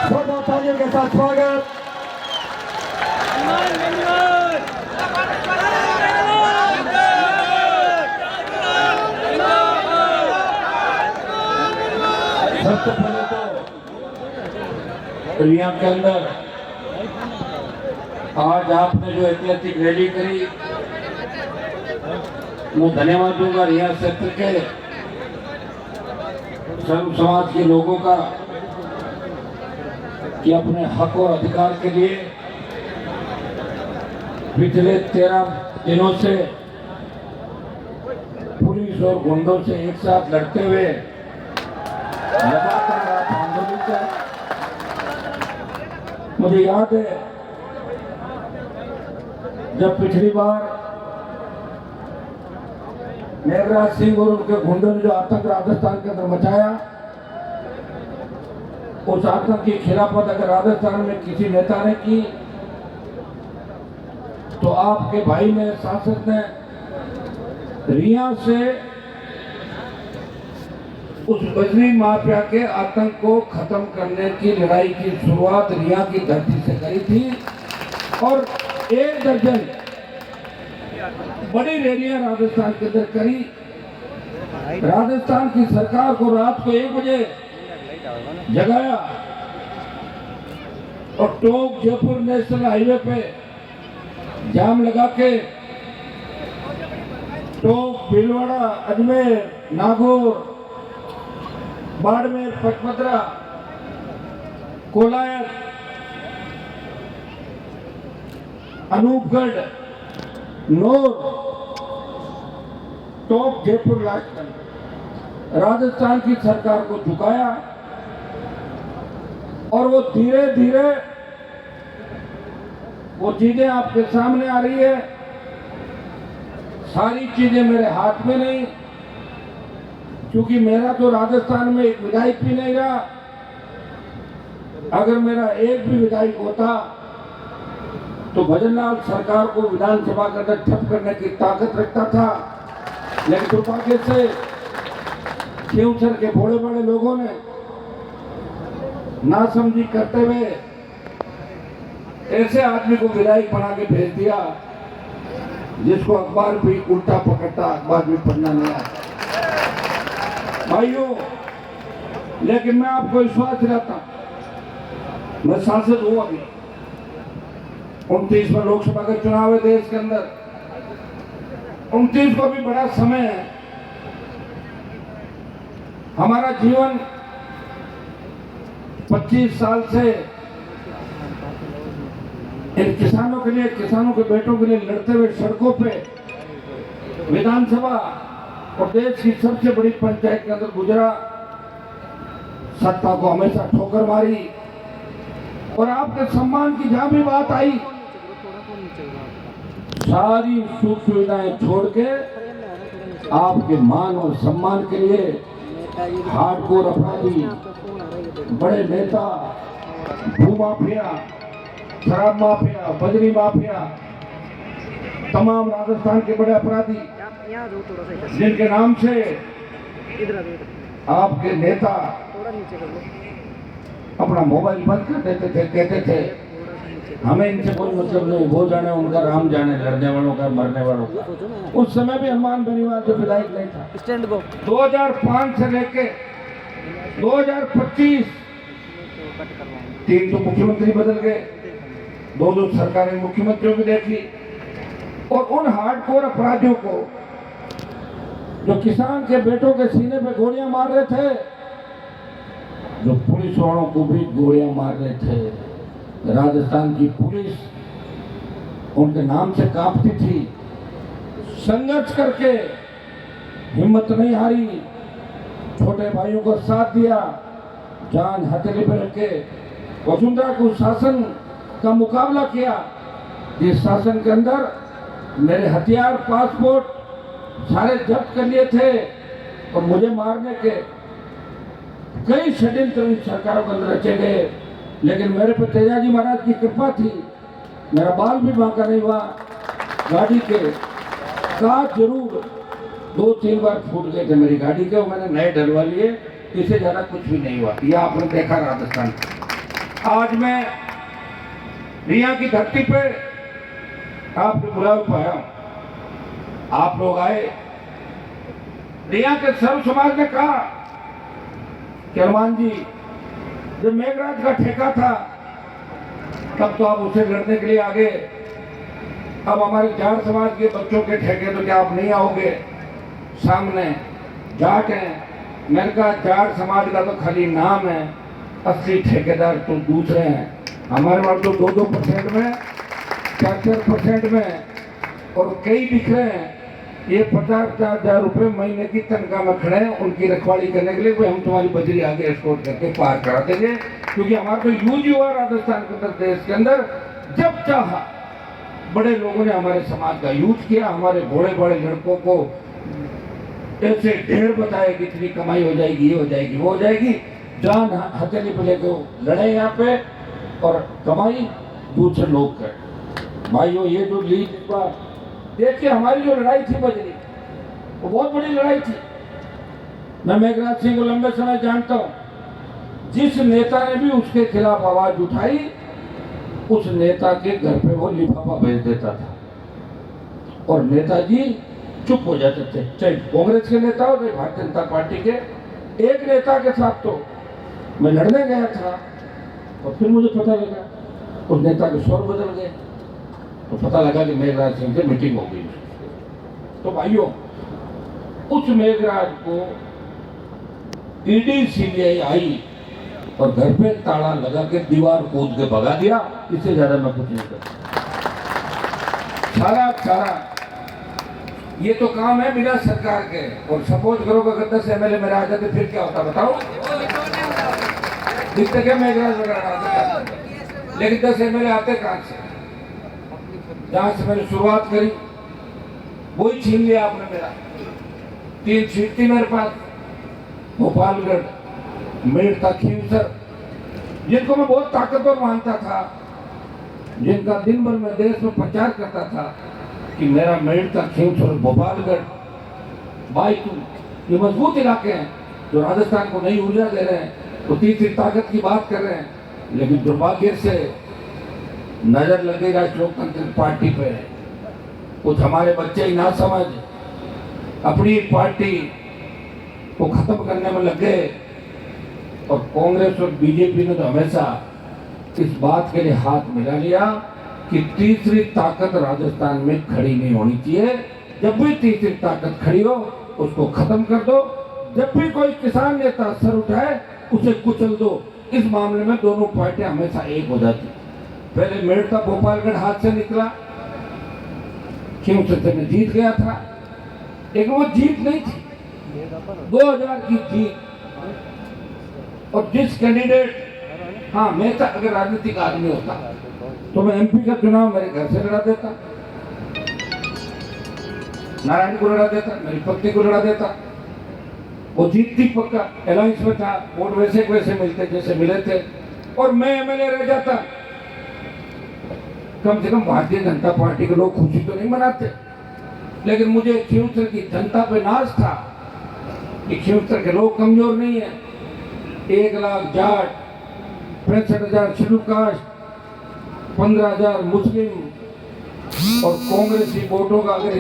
जोरदार तालियों के साथ स्वागत। सबसे पहले तो रिया के अंदर आज आपने जो ऐतिहासिक रैली करी, मैं धन्यवाद दूंगा रिया क्षेत्र के सर्व समाज के लोगों का कि अपने हक और अधिकार के लिए पिछले 13 दिनों से पुलिस और गुंडों से एक साथ लड़ते हुए लगातार आप आंदोलित हैं। मुझे याद है जब पिछली बार मेघराज सिंह और उनके गुंडों ने जो आतंक राजस्थान के अंदर मचाया, उस आतंक की खिलाफत अगर राजस्थान में किसी नेता ने की तो आपके भाई ने, सांसद ने रिया से उस बजरी माफिया के आतंक को खत्म करने की लड़ाई की शुरुआत रिया की धरती से करी थी और 1 दर्जन बड़ी रैलियां राजस्थान के अंदर करी। राजस्थान की सरकार को रात को 1 बजे जगाया और टोंक जयपुर नेशनल हाईवे पे जाम लगा के टोंक, भीलवाड़ा, अजमेर, नागौर, बाड़मेर, पचमढ़ी, कोलायत, अनूपगढ़, नौर, टोंक, जयपुर राजस्थान की सरकार को झुकाया और वो धीरे धीरे वो चीजें आपके सामने आ रही है। सारी चीजें मेरे हाथ में नहीं, क्योंकि मेरा तो राजस्थान में एक विधायक भी नहीं रहा। अगर मेरा एक भी विधायक होता तो भजनलाल सरकार को विधानसभा के अंदर ठप करने की ताकत रखता था, लेकिन दुर्भाग्य से केवसर के बड़े बड़े लोगों ने नासमझी करते हुए ऐसे आदमी को विधायक बना के भेज दिया जिसको अखबार भी उल्टा पकड़ता, अखबार भी पढ़ना नहीं आता। भाइयों, लेकिन मैं आपको विश्वास दिलाता, मैं सांसद हूं। अभी 29वां लोकसभा का चुनाव है देश के अंदर। 29 को भी बड़ा समय है। हमारा जीवन 25 साल से इन किसानों के लिए, किसानों के बेटों के लिए लड़ते हुए सड़कों पे, विधानसभा और देश की सबसे बड़ी पंचायत के अंदर गुजरा। सत्ता को हमेशा ठोकर मारी और आपके सम्मान की जहां भी बात आई, सारी सुख सुविधाएं छोड़ के आपके मान और सम्मान के लिए हार्डकोर अपराधी, बड़े नेता, भूमाफिया, शराब माफिया, बजरी माफिया, तमाम राजस्थान के बड़े अपराधी जिनके नाम से आपके नेता अपना मोबाइल बंद कर देते थे, कहते थे हमें इनसे कोई मतलब नहीं, वो जाने उनका राम जाने, लड़ने वालों का, मरने वालों का। उस समय भी हनुमान बेनीवाल जो विधायक नहीं था। 2005 से लेके 2025 3 तो मुख्यमंत्री बदल गए, 2 सरकारें मुख्यमंत्रियों की देखी और उन हार्डकोर अपराधियों को जो किसान के बेटों के सीने पे गोलियां मार रहे थे, जो पुलिस वालों को भी गोलियां मार रहे थे, राजस्थान की पुलिस उनके नाम से कांपती थी। संघर्ष करके हिम्मत नहीं हारी, छोटे भाइयों को साथ दिया, जान हथेली पर रख के वसुंधरा को शासन का मुकाबला किया। इस शासन के अंदर मेरे हथियार, पासपोर्ट सारे जब्त कर लिए थे और मुझे मारने के कई षड्यंत्र सरकारों के अंदर रचे गए, लेकिन मेरे पे तेजाजी महाराज की कृपा थी। मेरा बाल भी बांका नहीं हुआ। गाड़ी के कांच जरूर 2-3 बार फूट गए थे मेरी गाड़ी के, वो मैंने नए डलवा लिए, इससे ज़्यादा कुछ भी नहीं हुआ। यह आपने देखा राजस्थान। आज मैं रिया की धरती पे आपके बुलाव पाया, आप लोग आए। रिया के सर्व समाज ने कहा कि हनुमान जी, जब मेघराज का ठेका था तब तो आप उसे लड़ने के लिए आ गए, अब हमारे जाट समाज के बच्चों के ठेके तो क्या आप नहीं आओगे? सामने जाट हैं। मैंने कहा जाट समाज का तो खाली नाम है, असली ठेकेदार तो दूसरे हैं। हमारे वहां तो 2% में, 4% में, और कई दिख रहे हैं ये 50,000 रुपये महीने की तनख्वाह में खड़े हैं उनकी रखवाली करने के लिए। भाई हम तुम्हारी बजरी आगे एस्कॉर्ट करके पार करा देंगे, क्योंकि हमारा तो यूज हुआ राजस्थान के अंदर, देश के अंदर। जब चाहा बड़े लोगों ने हमारे समाज का यूज किया, हमारे बड़े बड़े लड़कों को ऐसे ढेर बताए कि इतनी कमाई हो जाएगी, ये हो जाएगी, वो हो जाएगी। जान हथेली पे लेके लड़े यहाँ पे और कमाई दूसरे लोग कर। भाइयों, ये जो लीड देखिए, हमारी जो लड़ाई थी बजरी, वो बहुत बड़ी लड़ाई थी। मैं मेघराज सिंह को लंबे समय जानता हूँ। जिस नेता ने भी उसके खिलाफ आवाज उठाई, उस नेता के घर पे वो लिफाफा भेज देता था और नेताजी चुप हो जाते थे, चाहे कांग्रेस के नेता हो, चाहे भारतीय जनता पार्टी के। एक नेता के साथ तो मैं लड़ने गया था और फिर मुझे पता लगा उस नेता के स्वर बदल गए, तो पता लगा कि मेघराज सिंह से मीटिंग हो गई। तो भाइयों, उस मेघराज को ईडी सीबीआई आई और घर पे ताला लगा के दीवार कूद के भगा दिया। इससे ज्यादा मैं कुछ नहीं करता। सारा ये तो काम है बिना सरकार के। और सपोज करो कि अगर 10 MLA मेरे आ जाते फिर क्या होता बताओ? दिखते क्या मेघराज वगैरह आते, लेकिन 10 MLA आते कहां से? जहां से मैंने शुरुआत करी वही छीन लिया आपने मेरा। 3 सीट थी मेरे पास, भोपालगढ़, मेरठ, खींवसर, जिनको मैं बहुत ताकतवर मानता था, जिनका दिन भर में देश में प्रचार करता था कि मेरा मेरठ, खींवसर, भोपालगढ़, बाईतू ये मजबूत इलाके हैं जो राजस्थान को नई ऊर्जा दे रहे हैं, तो तीसरी ताकत की बात कर रहे हैं। लेकिन दुर्भाग्य से नजर लग गई राष्ट्रीय लोकतांत्रिक पार्टी पे। कुछ हमारे बच्चे ही ना समझ अपनी पार्टी को खत्म करने में लग गए, और कांग्रेस और बीजेपी ने तो हमेशा इस बात के लिए हाथ मिला लिया कि तीसरी ताकत राजस्थान में खड़ी नहीं होनी चाहिए। जब भी तीसरी ताकत खड़ी हो उसको खत्म कर दो। जब भी कोई किसान नेता सर उठाए उसे कुचल दो। इस मामले में दोनों पार्टियां हमेशा एक हो जाती। पहले मेरठ, भोपालगढ़ हाथ से निकला, खींवसर में जीत गया था, लेकिन वो जीत नहीं थी, 2000 की जीत। और जिस कैंडिडेट, हाँ मैं था, अगर राजनीतिक आदमी होता तो मैं MP का चुनाव मेरे घर से लड़ा देता, नारायण को लड़ा देता, मेरी पत्नी को लड़ा देता। वो जीतती पक्का, अलायंस में था, वोट वैसे वैसे मिलते जैसे मिले थे, और मैं MLA रह जाता। कम से कम भारतीय जनता पार्टी के लोग खुशी तो नहीं मनाते, लेकिन मुझे खींवसर की जनता पे नाज था कि खींवसर के लोग कमजोर नहीं है। 1 लाख जाट, 65,000 शेड्यूल कास्ट, 15,000 मुस्लिम और कांग्रेसी वोटों का अगर